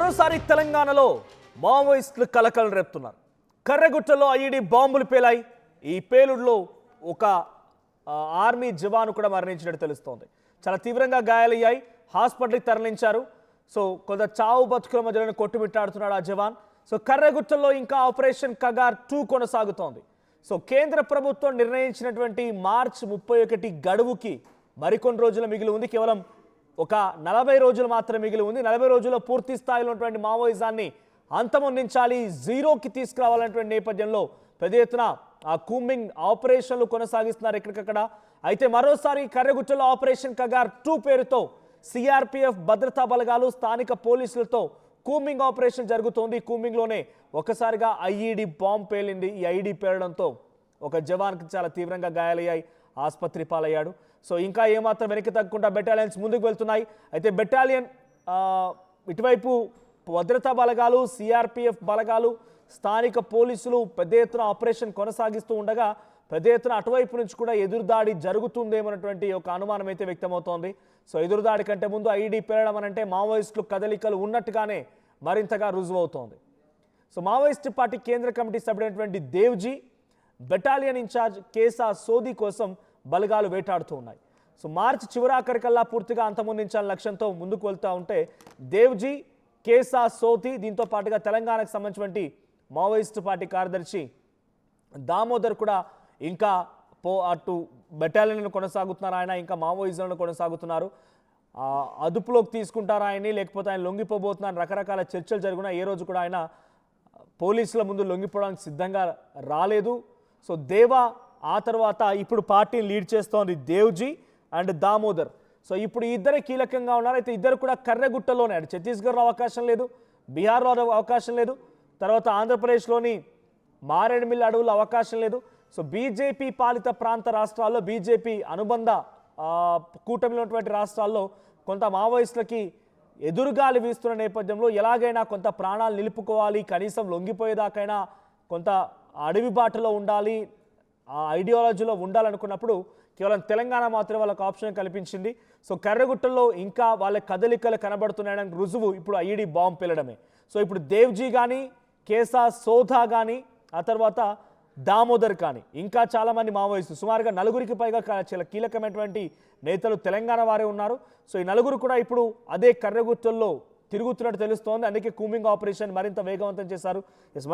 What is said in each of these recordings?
మరోసారి తెలంగాణలో మావోయిస్టులు కలకలం రేపుతున్నారు. కర్రెగుట్టలో ఐఈడీ బాంబులు పేలాయి. ఈ పేలుడులో ఒక ఆర్మీ జవాను కూడా మరణించినట్టు తెలుస్తోంది. చాలా తీవ్రంగా గాయాలయ్యాయి. హాస్పిటల్కి తరలించారు. సో కొంత చావు బతుకుల మధ్యలో కొట్టుమిట్టాడుతున్నాడు ఆ జవాన్. సో కర్రెగుట్టలో ఇంకా ఆపరేషన్ కగార్ 2 కొనసాగుతోంది. సో కేంద్ర ప్రభుత్వం నిర్ణయించినటువంటి మార్చి 31 గడువుకి మరికొన్ని రోజులు మిగిలి ఉంది. కేవలం ఒక 40 రోజులు మాత్రమే మిగిలి ఉంది. 40 రోజుల్లో పూర్తి స్థాయిలో ఉన్నటువంటి మావోయిజాన్ని అంతమొందించాలి, జీరోకి తీసుకురావాలనేటువంటి నేపథ్యంలో పెద్ద ఎత్తున ఆ కూంబింగ్ ఆపరేషన్లు కొనసాగిస్తున్నారు ఎక్కడికక్కడ. అయితే మరోసారి కర్రెగుట్టలో ఆపరేషన్ కగార్ 2 పేరుతో సిఆర్పిఎఫ్ భద్రతా బలగాలు స్థానిక పోలీసులతో కూంబింగ్ ఆపరేషన్ జరుగుతోంది. కూంబింగ్లోనే ఒకసారిగా ఐఈడీ బాంబ్ పేలింది. ఈ ఐఈడీ పేలడంతో ఒక జవాన్కి చాలా తీవ్రంగా గాయాలయ్యాయి, ఆసుపత్రి పాలయ్యాడు. సో ఇంకా ఏమాత్రం వెనక్కి తగ్గకుండా బెటాలియన్స్ ముందుకు వెళ్తున్నాయి. అయితే బెటాలియన్ ఇటువైపు భద్రతా బలగాలు, సిఆర్పిఎఫ్ బలగాలు, స్థానిక పోలీసులు పెద్ద ఎత్తున ఆపరేషన్ కొనసాగిస్తూ ఉండగా పెద్ద ఎత్తున అటువైపు నుంచి కూడా ఎదురుదాడి జరుగుతుందేమన్నటువంటి ఒక అనుమానం అయితే వ్యక్తమవుతోంది. సో ఎదురుదాడి కంటే ముందు ఐఈడీ పేలడం అనంటే మావోయిస్టులు కదలికలు ఉన్నట్టుగానే మరింతగా రుజువవుతోంది. సో మావోయిస్టు పార్టీ కేంద్ర కమిటీ సభ్యుడైనటువంటి దేవ్జీ, బెటాలియన్ ఇన్ఛార్జ్ కేసా సోది కోసం బలగాలు వేటాడుతూ ఉన్నాయి. సో మార్చి చివరాఖరికల్లా పూర్తిగా అంతమొందించాలని లక్ష్యంతో ముందుకు వెళ్తూ ఉంటే దేవ్జీ, కేసా సోతి, దీంతో పాటుగా తెలంగాణకు సంబంధించినటువంటి మావోయిస్టు పార్టీ కార్యదర్శి దామోదర్ కూడా ఇంకా అటు బెటాలియన్లను కొనసాగుతున్నారు. ఆయన ఇంకా మావోయిజంలను కొనసాగుతున్నారు. అదుపులోకి తీసుకుంటారా ఆయన్ని, లేకపోతే ఆయన లొంగిపోబోతున్నారు, రకరకాల చర్చలు జరిగినా ఏ రోజు కూడా ఆయన పోలీసుల ముందు లొంగిపోవడానికి సిద్ధంగా రాలేదు. సో దేవా ఆ తర్వాత ఇప్పుడు పార్టీని లీడ్ చేస్తోంది దేవ్జీ అండ్ దామోదర్. సో ఇప్పుడు ఇద్దరే కీలకంగా ఉన్నారు. అయితే ఇద్దరు కూడా కర్రెగుట్టలోనే, అటు ఛత్తీస్గఢ్లో అవకాశం లేదు, బీహార్లో అవకాశం లేదు, తర్వాత ఆంధ్రప్రదేశ్లోని మారేడుమిల్లి అడవుల్లో అవకాశం లేదు. సో బీజేపీ పాలిత ప్రాంత రాష్ట్రాల్లో, బీజేపీ అనుబంధ కూటమిలో ఉన్నటువంటి రాష్ట్రాల్లో కొంత మావోయిస్టులకి ఎదురుగాలి వీస్తున్న నేపథ్యంలో ఎలాగైనా కొంత ప్రాణాలు నిలుపుకోవాలి, కనీసం లొంగిపోయేదాకైనా కొంత అడవి బాటలో ఉండాలి, ఆ ఐడియాలజీలో ఉండాలనుకున్నప్పుడు కేవలం తెలంగాణ మాత్రమే వాళ్ళకు ఆప్షన్ కల్పించింది. సో కర్రెగుట్టల్లో ఇంకా వాళ్ళ కదలికలు కనబడుతున్నాయని రుజువు ఇప్పుడు ఐఈడీ బాంబు పేలడమే. సో ఇప్పుడు దేవ్జీ కానీ, కేసా సోధా కానీ, ఆ తర్వాత దామోదర్ కానీ, ఇంకా చాలామంది మావోయిస్టులు, సుమారుగా 4గురికి పైగా చాలా కీలకమైనటువంటి నేతలు తెలంగాణ వారే ఉన్నారు. సో ఈ 4గురు కూడా ఇప్పుడు అదే కర్రెగుట్టల్లో తిరుగుతున్నట్టు తెలుస్తోంది. అందుకే కూంబింగ్ ఆపరేషన్ మరింత వేగవంతం చేశారు.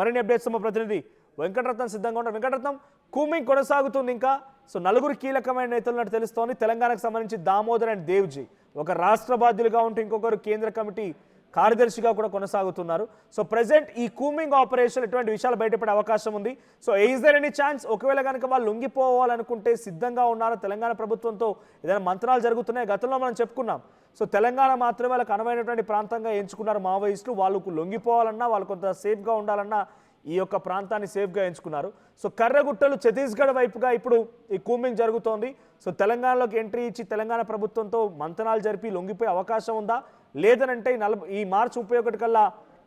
మరిన్ని అప్డేట్స్ మా ప్రతినిధి వెంకటరత్నం సిద్ధంగా ఉన్నారు. వెంకటరత్నం, కూంబింగ్ కొనసాగుతుంది ఇంకా. సో 4గురు కీలకమైన నేతలు ఉన్నట్టు తెలుస్తోంది. తెలంగాణకు సంబంధించి దామోదర్ అండ్ దేవ్జీ ఒక రాష్ట్ర బాధ్యులుగా ఉంటూ ఇంకొకరు కేంద్ర కమిటీ కార్యదర్శిగా కూడా కొనసాగుతున్నారు. సో ప్రెసెంట్ ఈ కూంబింగ్ ఆపరేషన్ ఎటువంటి విషయాలు బయటపడే అవకాశం ఉంది? So is there any chance, ఒకవేళ కనుక వాళ్ళు లొంగిపోవాలనుకుంటే సిద్ధంగా ఉన్నారా? తెలంగాణ ప్రభుత్వంతో ఏదైనా మంత్రాలు జరుగుతున్నాయి? గతంలో మనం చెప్పుకున్నాం. సో తెలంగాణ మాత్రమే వాళ్ళకి అనువైనటువంటి ప్రాంతంగా ఎంచుకున్నారు మావోయిస్టులు. వాళ్ళకు లొంగిపోవాలన్నా, వాళ్ళు కొంత సేఫ్గా ఉండాలన్నా ఈ యొక్క ప్రాంతాన్ని సేఫ్గా ఎంచుకున్నారు. సో కర్రెగుట్టలు ఛత్తీస్గఢ్ వైపుగా ఇప్పుడు ఈ కూంబింగ్ జరుగుతోంది. సో తెలంగాణలోకి ఎంట్రీ ఇచ్చి తెలంగాణ ప్రభుత్వంతో మంతనాలు జరిపి లొంగిపోయే అవకాశం ఉందా? లేదనంటే ఈ మార్చి 31 కల్లా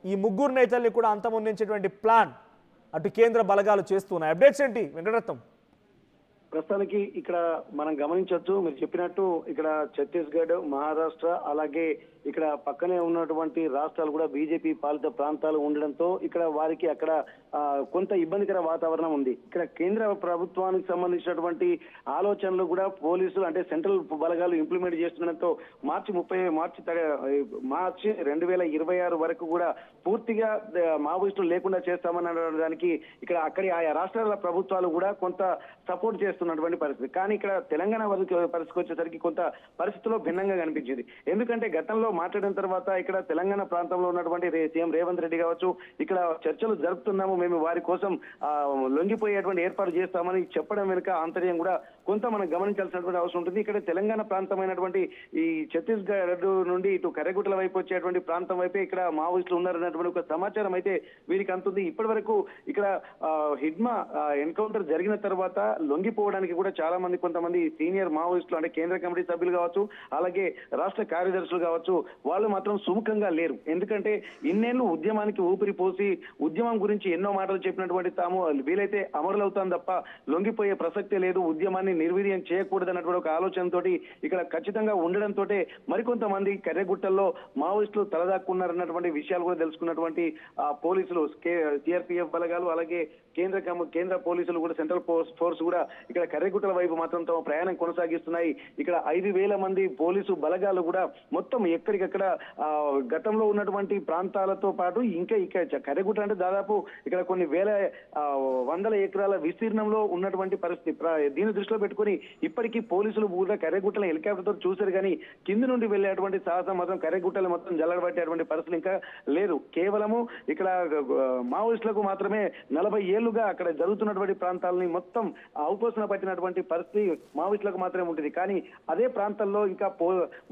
ఈ 3 నేతల్ని కూడా అంతమొందించేటువంటి ప్లాన్ అటు కేంద్ర బలగాలు చేస్తున్నాయి. అప్డేట్స్ ఏంటి వెంకటరత్నం? ప్రస్తుతానికి ఇక్కడ మనం గమనించవచ్చు, మీరు చెప్పినట్టు ఇక్కడ ఛత్తీస్గఢ్, మహారాష్ట్ర, అలాగే ఇక్కడ పక్కనే ఉన్నటువంటి రాష్ట్రాలు కూడా బీజేపీ పాలిత ప్రాంతాలు ఉండడంతో ఇక్కడ వారికి అక్కడ కొంత ఇబ్బందికర వాతావరణం ఉంది. ఇక్కడ కేంద్ర ప్రభుత్వానికి సంబంధించినటువంటి ఆలోచనలు కూడా పోలీసులు అంటే సెంట్రల్ బలగాలు ఇంప్లిమెంట్ చేస్తుండడంతో మార్చి 2026 వరకు కూడా పూర్తిగా మావోయిస్టులు లేకుండా చేస్తామనడానికి ఇక్కడ అక్కడి ఆయా రాష్ట్రాల ప్రభుత్వాలు కూడా కొంత సపోర్ట్ చేస్తున్నటువంటి పరిస్థితి. కానీ ఇక్కడ తెలంగాణ పరిస్థితికి వచ్చేసరికి కొంత పరిస్థితుల్లో భిన్నంగా కనిపించింది. ఎందుకంటే గతంలో మాట్లాడిన తర్వాత ఇక్కడ తెలంగాణ ప్రాంతంలో ఉన్నటువంటి సీఎం రేవంత్ రెడ్డి కావచ్చు, ఇక్కడ చర్చలు జరుపుతున్నాము, మేము వారి కోసం లొంగిపోయేటువంటి ఏర్పాటు చేస్తామని చెప్పడం వెనుక ఆంతర్యం కూడా కొంత మనం గమనించాల్సినటువంటి అవసరం ఉంటుంది. ఇక్కడ తెలంగాణ ప్రాంతమైనటువంటి ఈ ఛత్తీస్గఢ్ నుండి ఇటు కర్రెగుట్టల వైపు వచ్చేటువంటి ప్రాంతం వైపే ఇక్కడ మావోయిస్టులు ఉన్నారన్నటువంటి ఒక సమాచారం అయితే వీరికి అందుతుంది. ఇప్పటి వరకు ఇక్కడ హిడ్మా ఎన్కౌంటర్ జరిగిన తర్వాత లొంగిపోవడానికి కూడా చాలా మంది, కొంతమంది సీనియర్ మావోయిస్టులు అంటే కేంద్ర కమిటీ సభ్యులు కావచ్చు, అలాగే రాష్ట్ర కార్యదర్శులు కావచ్చు, వాళ్ళు మాత్రం సుముఖంగా లేరు. ఎందుకంటే ఇన్నేళ్లు ఉద్యమానికి ఊపిరి పోసి ఉద్యమం గురించి ఎన్నో మాటలు చెప్పినటువంటి తాము వీలైతే అమరులవుతాం తప్ప లొంగిపోయే ప్రసక్తే లేదు, ఉద్యమాన్ని నిర్వీర్యం చేయకూడదన్నటువంటి ఒక ఆలోచనతోటి ఇక్కడ ఖచ్చితంగా ఉండడంతో మరికొంతమంది కర్రెగుట్టల్లో మావోయిస్టులు తలదాక్కున్నారన్నటువంటి విషయాలు కూడా తెలుసుకున్నటువంటి పోలీసులు సిఆర్పిఎఫ్ బలగాలు అలాగే కేంద్ర పోలీసులు కూడా సెంట్రల్ ఫోర్స్ కూడా ఇక్కడ కర్రెగుట్టల వైపు మాత్రం తమ ప్రయాణం కొనసాగిస్తున్నాయి. ఇక్కడ 5,000 మంది పోలీసు బలగాలు కూడా మొత్తం ఎక్కడికక్కడ గతంలో ఉన్నటువంటి ప్రాంతాలతో పాటు ఇంకా కర్రెగుట్ట అంటే దాదాపు ఇక్కడ కొన్ని వందల ఎకరాల విస్తీర్ణంలో ఉన్నటువంటి పరిస్థితి. దీన్ని దృష్టిలో పెట్టుకుని ఇప్పటికీ పోలీసులు కూడా కర్రెగుట్టల హెలికాప్టర్తో చూశారు కానీ కింది నుండి వెళ్ళేటువంటి సాహసం మాత్రం కర్రెగుట్టలు మొత్తం జల్లడబట్టేటువంటి పరిస్థితి ఇంకా లేదు. కేవలము ఇక్కడ మావోయిస్టులకు మాత్రమే 40 ఏళ్లుగా అక్కడ జరుగుతున్నటువంటి ప్రాంతాలని మొత్తం ఔపోసన పట్టినటువంటి పరిస్థితి మావోయిస్టులకు మాత్రమే ఉంటుంది. కానీ అదే ప్రాంతాల్లో ఇంకా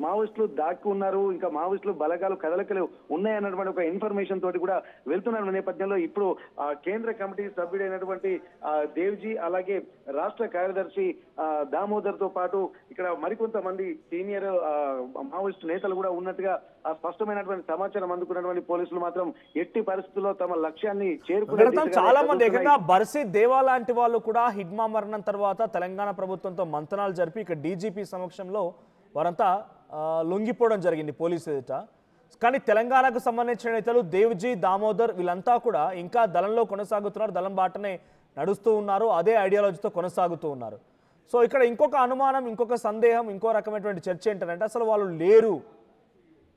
మావోయిస్టులు దాక్కి ఉన్నారు, ఇంకా మావోయిస్టులు బలగాలు కదలికలు ఉన్నాయన్నటువంటి ఒక ఇన్ఫర్మేషన్ తోటి కూడా వెళ్తున్న నేపథ్యంలో ఇప్పుడు కేంద్ర కమిటీ సభ్యుడైనటువంటి దేవ్జీ అలాగే రాష్ట్ర కార్యదర్శి దామోదర్ తో పాటు ఇక్కడ మరికొంతమంది సీనియర్ మావోయిస్టు నేతలు కూడా ఉన్నట్టుగా స్పష్టమైనటువంటి సమాచారం అందుకున్నటువంటి పోలీసులు మాత్రం ఎట్టి పరిస్థితుల్లో తమ లక్ష్యాన్ని చాలా మంది ఏకంగా బర్సీ దేవా లాంటి వాళ్ళు కూడా హిడ్మా మరణం తర్వాత తెలంగాణ ప్రభుత్వంతో మంతనాలు జరిపి ఇక డీజీపీ సమక్షంలో వారంతా లొంగిపోవడం జరిగింది పోలీసు ఎదుట. కానీ తెలంగాణకు సంబంధించిన నేతలు దేవ్జీ దామోదర్ వీళ్ళంతా కూడా ఇంకా దళంలో కొనసాగుతున్నారు, దళం బాటనే నడుస్తూ ఉన్నారు, అదే ఐడియాలజీతో కొనసాగుతూ ఉన్నారు. సో ఇక్కడ ఇంకొక అనుమానం, ఇంకొక సందేహం, ఇంకో రకమైనటువంటి చర్చ ఏంటంటే అసలు వాళ్ళు లేరు,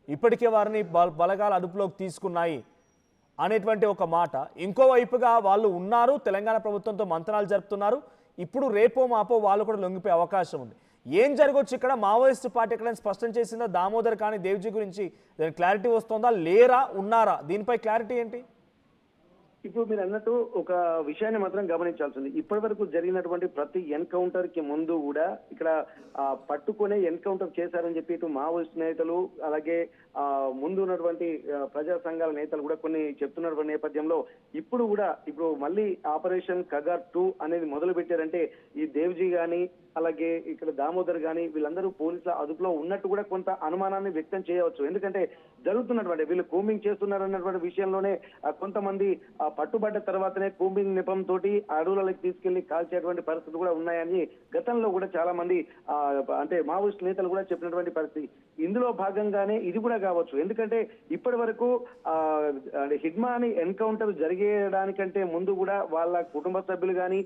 ఇప్పటికే వారిని బలగాల అదుపులోకి తీసుకున్నాయి అనేటువంటి ఒక మాట. ఇంకోవైపుగా వాళ్ళు ఉన్నారు, తెలంగాణ ప్రభుత్వంతో మంతనాలు జరుపుతున్నారు, ఇప్పుడు రేపో మాపో వాళ్ళు కూడా లొంగిపోయే అవకాశం ఉంది. ఏం జరగవచ్చు ఇక్కడ? మావోయిస్ట్ పార్టీ ఎక్కడైనా స్పష్టం చేసిందా దామోదర్ కానీ దేవ్జీ గురించి దాని క్లారిటీ వస్తుందా, లేరా ఉన్నారా, దీనిపై క్లారిటీ ఏంటి? ఇప్పుడు మీరు అన్నట్టు ఒక విషయాన్ని మాత్రం గమనించాల్సింది. ఇప్పటి వరకు జరిగినటువంటి ప్రతి ఎన్కౌంటర్ కి ముందు కూడా ఇక్కడ పట్టుకునే ఎన్కౌంటర్ చేశారని చెప్పి ఇటు మావోయిస్ట్ నేతలు అలాగే ముందు ఉన్నటువంటి ప్రజా సంఘాల నేతలు కూడా కొన్ని చెప్తున్నటువంటి నేపథ్యంలో ఇప్పుడు మళ్ళీ ఆపరేషన్ కగార్ 2 అనేది మొదలు పెట్టారంటే ఈ దేవ్జీ గాని అలాగే ఇక్కడ దామోదర్ గాని వీళ్ళందరూ పోలీసుల అదుపులో ఉన్నట్టు కూడా కొంత అనుమానాన్ని వ్యక్తం చేయవచ్చు. ఎందుకంటే జరుగుతున్నటువంటి వీళ్ళు కూంబింగ్ చేస్తున్నారన్నటువంటి విషయంలోనే కొంతమంది పట్టుబడ్డ తర్వాతనే కూంబింగ్ నెపం తోటి అడవులకి తీసుకెళ్లి కాల్చేటువంటి పరిస్థితులు కూడా ఉన్నాయని గతంలో కూడా చాలా మంది అంటే మావోయిస్ట్ నేతలు కూడా చెప్పినటువంటి పరిస్థితి. ఇందులో భాగంగానే ఇది కూడా కావచ్చు. ఎందుకంటే ఇప్పటి వరకు హిడ్మాని ఎన్కౌంటర్ జరిగేయడానికంటే ముందు కూడా వాళ్ళ కుటుంబ సభ్యులు కానీ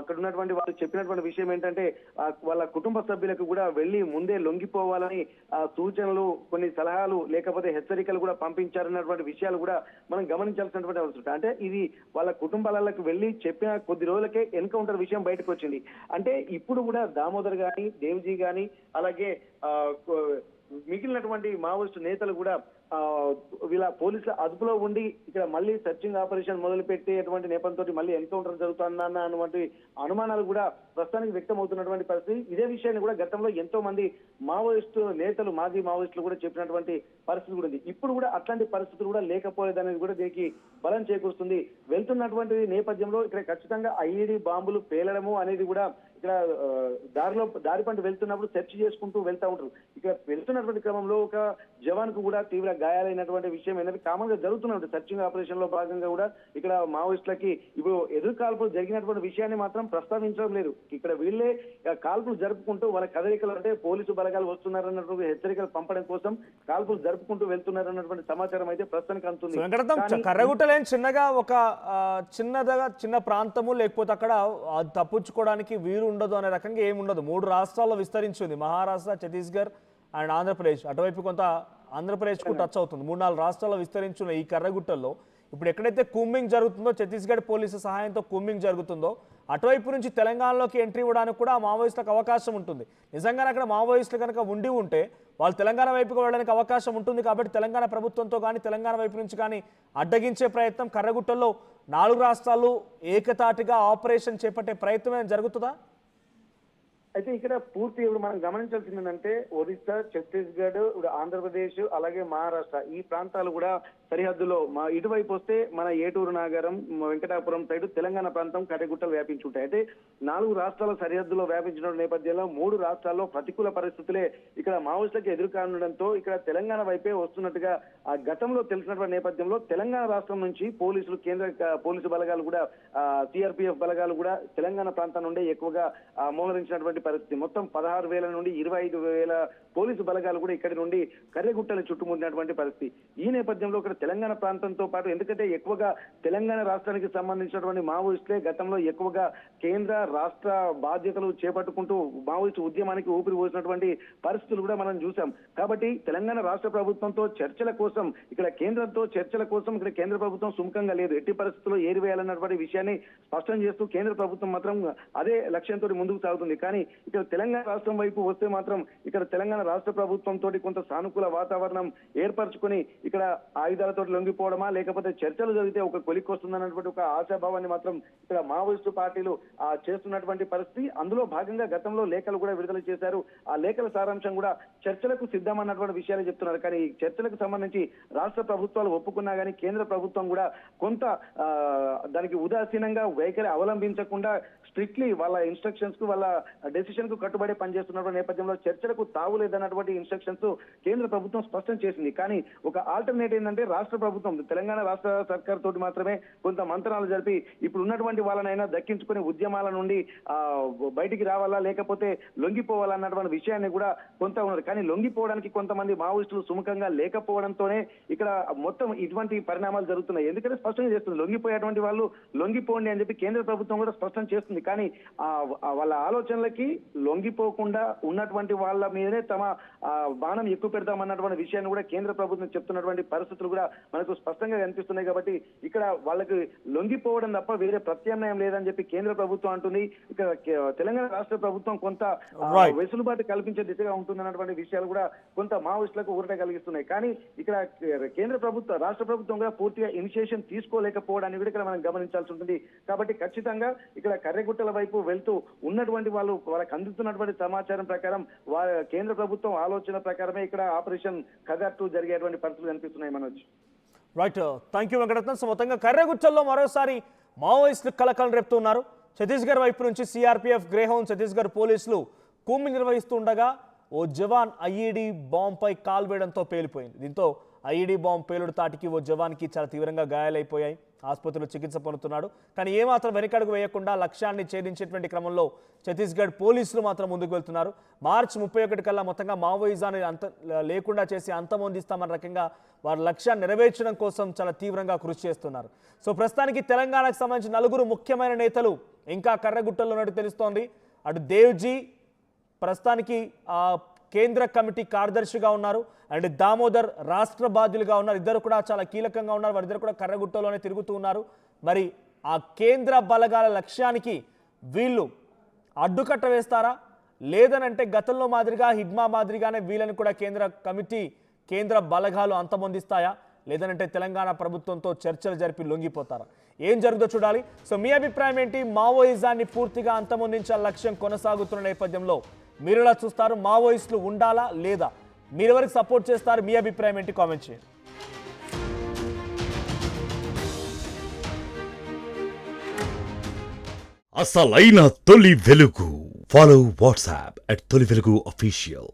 అక్కడ ఉన్నటువంటి వాళ్ళు చెప్పినటువంటి విషయం ఏంటంటే వాళ్ళ కుటుంబ సభ్యులకు కూడా వెళ్లి ముందే లొంగిపోవాలని సూచనలు, కొన్ని సలహాలు లేకపోతే హెచ్చరికలు కూడా పంపించారన్నటువంటి విషయాలు కూడా మనం గమనించాల్సినటువంటి అవసరం. అంటే ఇది వాళ్ళ కుటుంబాలకు వెళ్లి చెప్పిన కొద్ది రోజులకే ఎన్కౌంటర్ విషయం బయటకు వచ్చింది. అంటే ఇప్పుడు కూడా దామోదర్ గాని దేవ్జీ గాని అలాగే మిగిలినటువంటి మావోయిస్టు నేతలు కూడా వీళ్ళ పోలీసుల అదుపులో ఉండి ఇక్కడ మళ్ళీ సర్చింగ్ ఆపరేషన్ మొదలు పెట్టేటువంటి నేపథ్యంతో మళ్ళీ ఎన్కౌంటర్ జరుగుతుందన్న అన్నటువంటి అనుమానాలు కూడా ప్రస్తుతానికి వ్యక్తం అవుతున్నటువంటి పరిస్థితి. ఇదే విషయాన్ని కూడా గతంలో ఎంతో మంది మావోయిస్టు నేతలు, మాజీ మావోయిస్టులు కూడా చెప్పినటువంటి పరిస్థితి కూడా ఉంది. ఇప్పుడు కూడా అట్లాంటి పరిస్థితులు కూడా లేకపోలేదనేది కూడా దీనికి బలం చేకూరుస్తుంది. వెళ్తున్నటువంటి నేపథ్యంలో ఇక్కడ ఖచ్చితంగా ఐఈడీ బాంబులు పేలడము అనేది కూడా ఇక్కడ దారి పంట వెళ్తున్నప్పుడు సెర్చ్ చేసుకుంటూ వెళ్తా ఉంటారు. ఇక్కడ వెళ్తున్నటువంటి క్రమంలో ఒక జవాన్ కు కూడా తీవ్ర గాయాలైనటువంటి విషయం అనేది కామన్ గా జరుగుతున్నటువంటి సర్చింగ్ ఆపరేషన్ లో భాగంగా కూడా ఇక్కడ మావోయిస్టులకి ఇప్పుడు ఎదురు కాల్పులు జరిగినటువంటి విషయాన్ని మాత్రం ప్రస్తావించడం లేదు. ఇక్కడ వీళ్ళే కాల్పులు జరుపుకుంటూ వాళ్ళ కదలికలు అంటే పోలీసు బలగాలు వస్తున్నారన్నటువంటి హెచ్చరికలు పంపడం కోసం కాల్పులు జరుపుకుంటూ వెళ్తున్నారన్నటువంటి సమాచారం అయితే ప్రస్తుతానికి అందుతుంది. కర్రగుట్టలేని చిన్నగా ఒక చిన్న ప్రాంతము లేకపోతే అక్కడ తప్పించుకోవడానికి వీలు ఉండదు అనే రకంగా ఏమి ఉండదు. 3 రాష్ట్రాల్లో విస్తరించింది, మహారాష్ట్ర, ఛత్తీస్గఢ్ అండ్ ఆంధ్రప్రదేశ్. అటువైపు కొంత ఆంధ్రప్రదేశ్కు టచ్ అవుతుంది. 3-4 రాష్ట్రాల్లో విస్తరించిన ఈ కర్రగుట్టల్లో ఇప్పుడు ఎక్కడైతే కూంబింగ్ జరుగుతుందో, ఛత్తీస్గఢ్ పోలీసు సహాయంతో కూంబింగ్ జరుగుతుందో, అటువైపు నుంచి తెలంగాణలోకి ఎంట్రీ ఇవ్వడానికి కూడా మావోయిస్టులకు అవకాశం ఉంటుంది. నిజంగానే అక్కడ మావోయిస్టులు కనుక ఉండి ఉంటే వాళ్ళు తెలంగాణ వైపుకు వెళ్ళడానికి అవకాశం ఉంటుంది. కాబట్టి తెలంగాణ ప్రభుత్వంతో కానీ తెలంగాణ వైపు నుంచి కానీ అడ్డగించే ప్రయత్నం కర్రగుట్టల్లో 4 రాష్ట్రాలు ఏకతాటిగా ఆపరేషన్ చేపట్టే ప్రయత్నం జరుగుతుందా? అయితే ఇక్కడ పూర్తి ఇప్పుడు మనం గమనించాల్సింది ఏంటంటే ఒరిస్సా, ఛత్తీస్గఢ్, ఇప్పుడు ఆంధ్రప్రదేశ్ అలాగే మహారాష్ట్ర ఈ ప్రాంతాలు కూడా సరిహద్దులో ఇటువైపు వస్తే మన ఏటూరు నాగరం, వెంకటాపురం సైడ్ తెలంగాణ ప్రాంతం కర్రెగుట్టలు వ్యాపించుంటాయి. అయితే 4 రాష్ట్రాల సరిహద్దులో వ్యాపించిన నేపథ్యంలో 3 రాష్ట్రాల్లో ప్రతికూల పరిస్థితులే ఇక్కడ మావోయిస్టులకు ఎదురు కానుండడంతో ఇక్కడ తెలంగాణ వైపే వస్తున్నట్టుగా ఆ గతంలో తెలిసినటువంటి నేపథ్యంలో తెలంగాణ రాష్ట్రం నుంచి పోలీసులు, కేంద్ర పోలీసు బలగాలు కూడా సిఆర్పిఎఫ్ బలగాలు కూడా తెలంగాణ ప్రాంతం నుండే ఎక్కువగా మోహరించినటువంటి పరిస్థితి. మొత్తం 16,000 నుండి 25,000 పోలీసు బలగాలు కూడా ఇక్కడి నుండి కర్రెగుట్టలు చుట్టుముట్టినటువంటి పరిస్థితి. ఈ నేపథ్యంలో ఇక్కడ తెలంగాణ ప్రాంతంతో పాటు, ఎందుకంటే ఎక్కువగా తెలంగాణ రాష్ట్రానికి సంబంధించినటువంటి మావోయిస్టులే గతంలో ఎక్కువగా కేంద్ర రాష్ట్ర బాధ్యతలు చేపట్టుకుంటూ మావోయిస్టు ఉద్యమానికి ఊపిరి పోసినటువంటి పరిస్థితులు కూడా మనం చూసాం. కాబట్టి తెలంగాణ రాష్ట్ర ప్రభుత్వంతో చర్చల కోసం, ఇక్కడ కేంద్రంతో చర్చల కోసం ఇక్కడ కేంద్ర ప్రభుత్వం సుముఖంగా లేదు. ఎట్టి పరిస్థితుల్లో ఏరివేయాలన్నటువంటి విషయాన్ని స్పష్టం చేస్తూ కేంద్ర ప్రభుత్వం మాత్రం అదే లక్ష్యంతో ముందుకు సాగుతుంది. కానీ ఇక్కడ తెలంగాణ రాష్ట్రం వైపు వస్తే మాత్రం ఇక్కడ తెలంగాణ రాష్ట్ర ప్రభుత్వంతో కొంత సానుకూల వాతావరణం ఏర్పరచుకొని ఇక్కడ ఆయుధాలతో లొంగిపోవడమా, లేకపోతే చర్చలు జరిగితే ఒక కొలిక్కి వస్తుందన్నటువంటి ఒక ఆశాభావాన్ని మాత్రం ఇక్కడ మావోయిస్టు పార్టీలు చేస్తున్నటువంటి పరిస్థితి. అందులో భాగంగా గతంలో లేఖలు కూడా విడుదల చేశారు. ఆ లేఖల సారాంశం కూడా చర్చలకు సిద్ధమన్నటువంటి విషయాలు చెప్తున్నారు. కానీ ఈ చర్చలకు సంబంధించి రాష్ట్ర ప్రభుత్వాలు ఒప్పుకున్నా కానీ కేంద్ర ప్రభుత్వం కూడా కొంత దానికి ఉదాసీనంగా వైఖరి అవలంబించకుండా స్ట్రిక్ట్లీ వాళ్ళ ఇన్స్ట్రక్షన్స్ కు, వాళ్ళ డెసిషన్ కు కట్టుబడి పనిచేస్తున్నటువంటి నేపథ్యంలో చర్చలకు తావులేదన్నటువంటి ఇన్స్ట్రక్షన్స్ కేంద్ర ప్రభుత్వం స్పష్టం చేసింది. కానీ ఒక ఆల్టర్నేట్ ఏంటంటే రాష్ట్ర ప్రభుత్వం, తెలంగాణ రాష్ట్ర సర్కార్ తోటి మాత్రమే కొంత మంత్రాలు జరిపి ఇప్పుడు ఉన్నటువంటి వాళ్ళనైనా దక్కించుకుని ఉద్యమాల నుండి బయటికి రావాలా, లేకపోతే లొంగిపోవాలా అన్నటువంటి విషయాన్ని కూడా కొంత ఉన్నారు. కానీ లొంగిపోవడానికి కొంతమంది మావోయిస్టులు సుముఖంగా లేకపోవడంతోనే ఇక్కడ మొత్తం ఇటువంటి పరిణామాలు జరుగుతున్నాయి. ఎందుకంటే స్పష్టంగా చేస్తుంది, లొంగిపోయేటువంటి వాళ్ళు లొంగిపోండి అని చెప్పి కేంద్ర ప్రభుత్వం కూడా స్పష్టం చేస్తుంది. కానీ వాళ్ళ ఆలోచనలకి లొంగిపోకుండా ఉన్నటువంటి వాళ్ళ మీదనే తమ బాణం ఎక్కువ పెడతామన్నటువంటి విషయాన్ని కూడా కేంద్ర ప్రభుత్వం చెప్తున్నటువంటి పరిస్థితులు కూడా మనకు స్పష్టంగా కనిపిస్తున్నాయి. కాబట్టి ఇక్కడ వాళ్ళకి లొంగిపోవడం తప్ప వేరే ప్రత్యామ్నాయం లేదని చెప్పి కేంద్ర ప్రభుత్వం అంటుంది. ఇక్కడ తెలంగాణ రాష్ట్ర ప్రభుత్వం కొంత వెసులుబాటు కల్పించే దిశగా ఉంటుందన్నటువంటి విషయాలు కూడా కొంత మావోయిస్టులకు ఊరట కలిగిస్తున్నాయి. కానీ ఇక్కడ కేంద్ర ప్రభుత్వం, రాష్ట్ర ప్రభుత్వం కూడా పూర్తిగా ఇనిషియేషన్ తీసుకోలేకపోవడాన్ని కూడా ఇక్కడ మనం గమనించాల్సి ఉంటుంది. కాబట్టి ఖచ్చితంగా ఇక్కడ కర్రెగుట్టల వైపు వెళ్తూ ఉన్నటువంటి వాళ్ళకి అందుతున్నటువంటి సమాచారం ప్రకారం కేంద్ర ప్రభుత్వం ఆలోచన ప్రకారమే ఇక్కడ ఆపరేషన్ ఖదర్ 2 జరిగేటువంటి పరిస్థితులు కనిపిస్తున్నాయి. Manoj, right, thank you Venkataratnam. So మొత్తంగా కర్రెగుట్టల్లో మరోసారి మావోయిస్టులు కలకలం రేపుతున్నారు. ఛత్తీస్గఢ్ వైపు నుంచి సిఆర్పిఎఫ్, గ్రేహౌండ్, ఛత్తీస్గఢ్ పోలీసులు కూంబి నిర్వహిస్తుండగా ఓ జవాన్ ఐఈడీ బాంబుపై కాల్వేయడంతో పేలిపోయింది. దీంతో ఐఈడీ బాంబు పేలుడు తాటికి ఓ జవాన్కి చాలా తీవ్రంగా గాయాలైపోయాయి. ఆసుపత్రిలో చికిత్స పొందుతున్నాడు. కానీ ఏమాత్రం వెనకడుగు వేయకుండా లక్ష్యాన్ని ఛేదించేటువంటి క్రమంలో ఛత్తీస్గఢ్ పోలీసులు మాత్రం ముందుకు వెళ్తున్నారు. మార్చి 31 కల్లా మొత్తంగా మావోయిజాన్ని లేకుండా చేసి అంతమొందిస్తామన్న రకంగా వారి లక్ష్యాన్ని నెరవేర్చడం కోసం చాలా తీవ్రంగా కృషి చేస్తున్నారు. సో ప్రస్తుతానికి తెలంగాణకు సంబంధించిన 4 ముఖ్యమైన నేతలు ఇంకా కర్రెగుట్టల్లో ఉన్నట్టు తెలుస్తోంది. అటు దేవ్జీ ప్రస్తుతానికి కేంద్ర కమిటీ కార్యదర్శిగా ఉన్నారు, అండ్ దామోదర్ రాష్ట్ర బాధ్యులుగా ఉన్నారు. ఇద్దరు కూడా చాలా కీలకంగా ఉన్నారు. వారిద్దరు కూడా కర్రెగుట్టలోనే తిరుగుతూ ఉన్నారు. మరి ఆ కేంద్ర బలగాల లక్ష్యానికి వీళ్ళు అడ్డుకట్ట వేస్తారా, లేదనంటే గతంలో మాదిరిగా హిడ్మా మాదిరిగానే వీళ్ళని కూడా కేంద్ర కమిటీ, కేంద్ర బలగాలు అంతమొందిస్తాయా, లేదనంటే తెలంగాణ ప్రభుత్వంతో చర్చలు జరిపి లొంగిపోతారా? ఏం జరుగుతుందో చూడాలి. సో మీ అభిప్రాయం ఏంటి? మావోయిజాన్ని పూర్తిగా అంతమొందించే లక్ష్యం కొనసాగుతున్న నేపథ్యంలో మీరు ఎలా చూస్తారు? మావోయిస్టులు ఉండాలా లేదా? మీరెవరికి సపోర్ట్ చేస్తారు? మీ అభిప్రాయం ఏంటి? కామెంట్ చేయండి. అసలైన తొలి వెలుగు. ఫాలో వాట్సాప్ @తొలి వెలుగు official.